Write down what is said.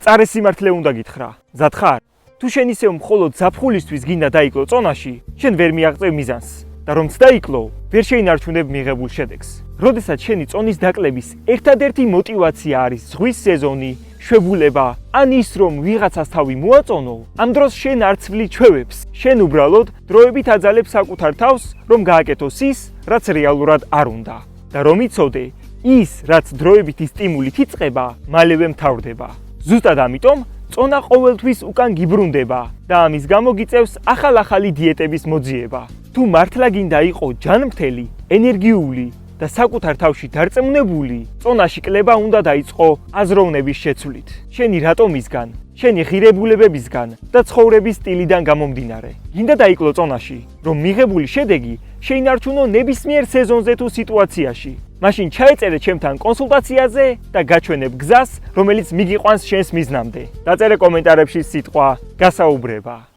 წარე სიმართლე უნდა გითხრა. მზად ხარ? თუ შენ ისევ მხოლოდ ზაფხულისთვის გინდა დაიკლო წონაში, შენ ვერ მიაღწევ მიზანს და რომც დაიკლო, ვერ შეინარჩუნებ მიღებულ შედეგს. როდესაც შენი წონის დაკლების ერთადერთი мотиваცია არის ზღვის სეზონი, შვებულება, ან ის რომ ვიღაცას თავი მოაწონო, ამ დროს შენ არ ცვლი ჩვევებს. შენ უბრალოდ დროებით აძალებ საკუთარ თავს, რომ გააკეთოს ის, რაც რეალურად არ უნდა. და რომ იცოდე, ის, რაც დროებითი სტიმულით იწყება, მალევე მთავრდება. ზუსტად ამიტომ წონა ყოველთვის უკან გიბრუნდება და ამის გამო გიწევს ახალ-ახალი დიეტების მოძიება. თუ მართლა გინდა იყო ჯანმრთელი, ენერგიული და საკუთარ თავში დარწმუნებული, წონაში კლება უნდა დაიწყო აზროვნების შეცვლით. შენი რატომისგან, შენი ღირებულებებისგან და ცხოვრების სტილიდან გამომდინარე. გინდა დაიკლო წონაში, რომ მიღებული შედეგი შეინარჩუნო ნებისმიერ სეზონზე თუ სიტუაციაში. მაშინ ჩაეწერე ჩემთან კონსულტაციაზე და გაჩვენებ გზას, რომელიც მიგიყვანს შენს მიზნამდე. დაწერე კომენტარებში სიტყვა გასაუბრება.